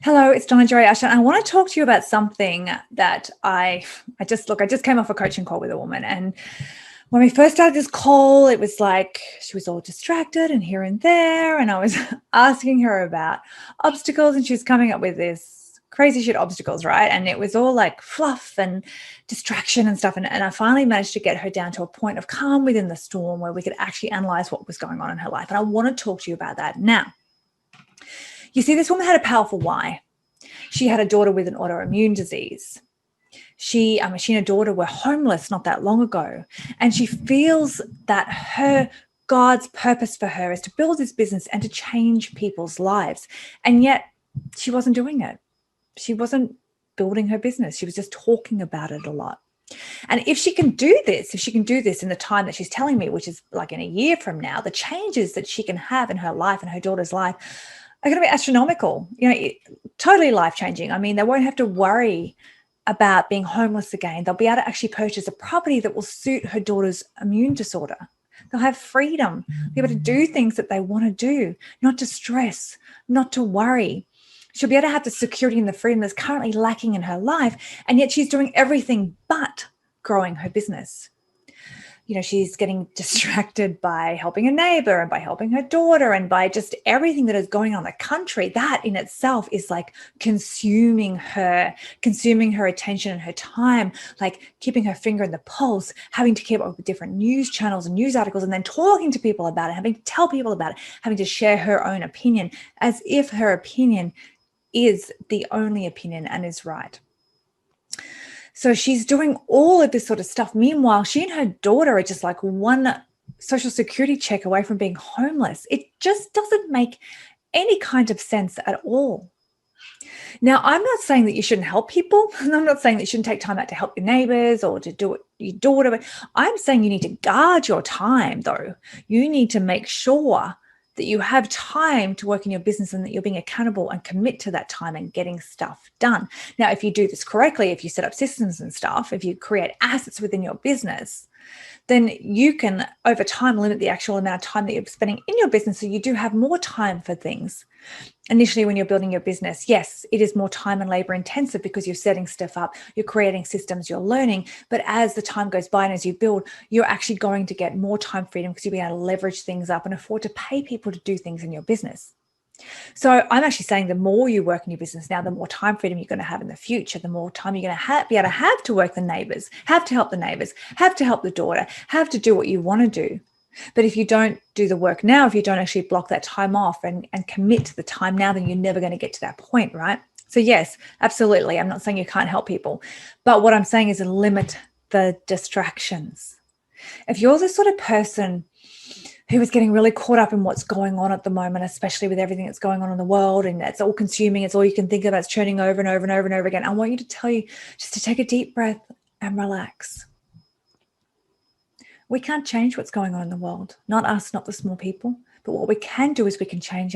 Hello, it's Donna Joy Ashton. I want to talk to you about something that I just came off a coaching call with a woman, and when we first started this call, it was like she was all distracted and here and there, and I was asking her about obstacles, and she was coming up with this crazy shit obstacles, right? And it was all like fluff and distraction and stuff, and I finally managed to get her down to a point of calm within the storm where we could actually analyze what was going on in her life. And I want to talk to you about that now. You see, this woman had a powerful why. She had a daughter with an autoimmune disease. She and her daughter were homeless not that long ago. And she feels that God's purpose for her is to build this business and to change people's lives. And yet she wasn't doing it. She wasn't building her business. She was just talking about it a lot. And if she can do this in the time that she's telling me, which is like in a year from now, the changes that she can have in her life and her daughter's life are going to be astronomical, totally life-changing. I mean, they won't have to worry about being homeless again. They'll be able to actually purchase a property that will suit her daughter's immune disorder. They'll have freedom, be able to do things that they want to do, not to stress, not to worry. She'll be able to have the security and the freedom that's currently lacking in her life, and yet she's doing everything but growing her business. She's getting distracted by helping a neighbor and by helping her daughter and by just everything that is going on in the country. That in itself is like consuming her attention and her time, like keeping her finger in the pulse, having to keep up with different news channels and news articles, and then talking to people about it, having to tell people about it, having to share her own opinion as if her opinion is the only opinion and is right. So she's doing all of this sort of stuff. Meanwhile, she and her daughter are just like one social security check away from being homeless. It just doesn't make any kind of sense at all. Now, I'm not saying that you shouldn't help people. And I'm not saying that you shouldn't take time out to help your neighbors or to do it your daughter. But I'm saying you need to guard your time, though. You need to make sure that you have time to work in your business and that you're being accountable and commit to that time and getting stuff done. Now, if you do this correctly, if you set up systems and stuff, if you create assets within your business, then you can over time limit the actual amount of time that you're spending in your business so you do have more time for things. Initially, when you're building your business, yes, it is more time and labor intensive because you're setting stuff up, you're creating systems, you're learning. But as the time goes by and as you build, you're actually going to get more time freedom because you'll be able to leverage things up and afford to pay people to do things in your business. So I'm actually saying the more you work in your business now, the more time freedom you're going to have in the future, the more time you're going to be able to have to work the neighbors, have to help the neighbors, have to help the daughter, have to do what you want to do. But if you don't do the work now, if you don't actually block that time off and commit to the time now, then you're never going to get to that point, right? So yes, absolutely. I'm not saying you can't help people. But what I'm saying is limit the distractions. If you're the sort of person who is getting really caught up in what's going on at the moment, especially with everything that's going on in the world, and it's all consuming, it's all you can think about, it's churning over and over and over and over again. I want you to tell you just to take a deep breath and relax. We can't change what's going on in the world, not us, not the small people, but what we can do is we can change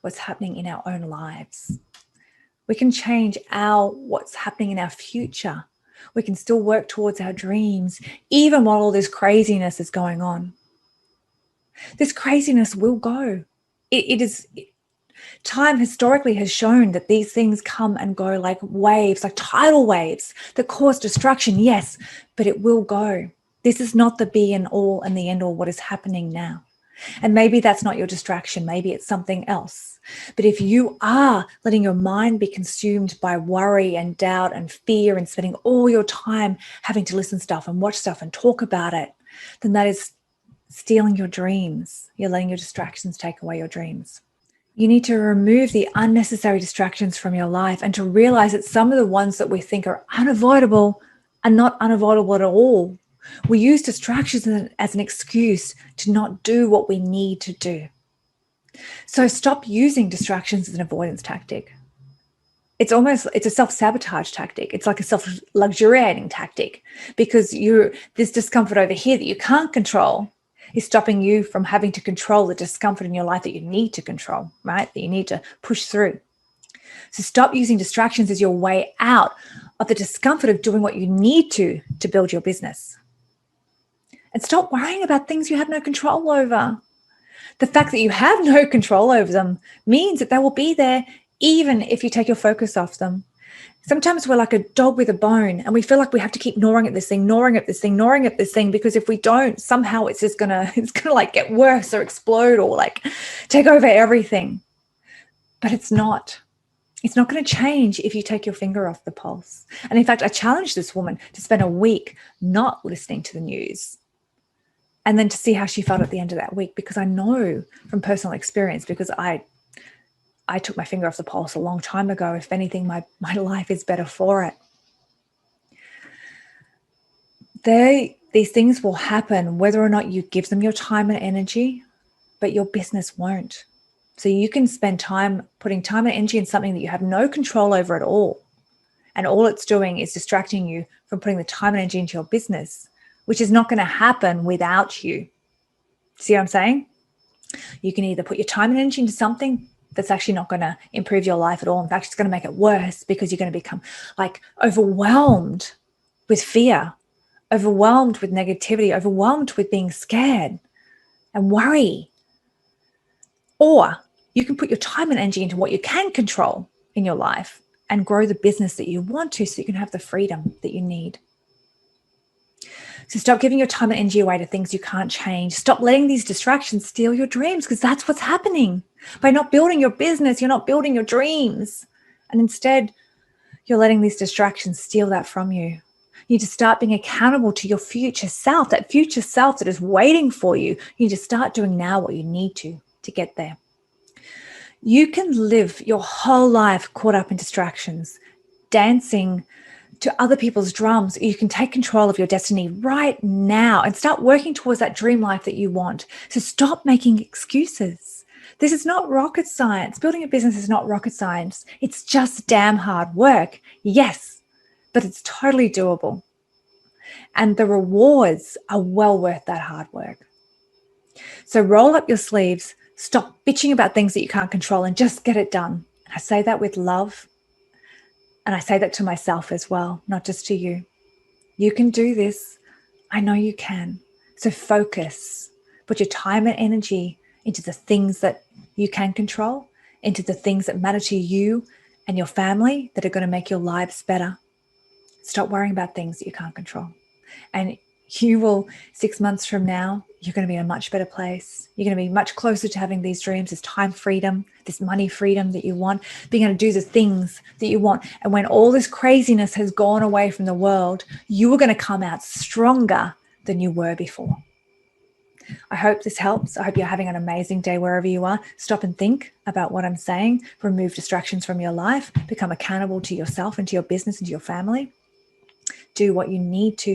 what's happening in our own lives. We can change what's happening in our future. We can still work towards our dreams, even while all this craziness is going on. This craziness will go. Time historically has shown that these things come and go like waves, like tidal waves that cause destruction, yes, but it will go. This is not the be and all and the end all what is happening now. And maybe that's not your distraction. Maybe it's something else. But if you are letting your mind be consumed by worry and doubt and fear and spending all your time having to listen stuff and watch stuff and talk about it, then that is stealing your dreams. You're letting your distractions take away your dreams. You need to remove the unnecessary distractions from your life and to realize that some of the ones that we think are unavoidable are not unavoidable at all. We use distractions as an excuse to not do what we need to do. So stop using distractions as an avoidance tactic. It's a self-sabotage tactic. It's like a self-luxuriating tactic because this discomfort over here that you can't control is stopping you from having to control the discomfort in your life that you need to control, right? That you need to push through. So stop using distractions as your way out of the discomfort of doing what you need to build your business. And stop worrying about things you have no control over. The fact that you have no control over them means that they will be there even if you take your focus off them. Sometimes we're like a dog with a bone and we feel like we have to keep gnawing at this thing, gnawing at this thing, gnawing at this thing, because if we don't, somehow it's gonna like get worse or explode or like take over everything. But it's not. It's not going to change if you take your finger off the pulse. And in fact, I challenged this woman to spend a week not listening to the news and then to see how she felt at the end of that week, because I know from personal experience, because I took my finger off the pulse a long time ago. If anything, my life is better for it. These things will happen whether or not you give them your time and energy, but your business won't. So you can spend time putting time and energy in something that you have no control over at all. And all it's doing is distracting you from putting the time and energy into your business, which is not going to happen without you. See what I'm saying? You can either put your time and energy into something that's actually not going to improve your life at all. In fact, it's going to make it worse, because you're going to become like overwhelmed with fear, overwhelmed with negativity, overwhelmed with being scared and worry. Or you can put your time and energy into what you can control in your life and grow the business that you want to, so you can have the freedom that you need. So stop giving your time and energy away to things you can't change. Stop letting these distractions steal your dreams, because that's what's happening. By not building your business, you're not building your dreams. And instead, you're letting these distractions steal that from you. You need to start being accountable to your future self, that future self that is waiting for you. You need to start doing now what you need to get there. You can live your whole life caught up in distractions, dancing to other people's drums. You can take control of your destiny right now and start working towards that dream life that you want. So stop making excuses. This is not rocket science. Building a business is not rocket science. It's just damn hard work. Yes, but it's totally doable. And the rewards are well worth that hard work. So roll up your sleeves, stop bitching about things that you can't control, and just get it done. I say that with love. And I say that to myself as well, not just to you. You can do this. I know you can. So focus. Put your time and energy into the things that you can control, into the things that matter to you and your family, that are going to make your lives better. Stop worrying about things that you can't control. And you will, 6 months from now, you're going to be in a much better place. You're going to be much closer to having these dreams, this time freedom, this money freedom that you want, being able to do the things that you want. And when all this craziness has gone away from the world, you are going to come out stronger than you were before. I hope this helps. I hope you're having an amazing day wherever you are. Stop and think about what I'm saying. Remove distractions from your life. Become accountable to yourself and to your business and to your family. Do what you need to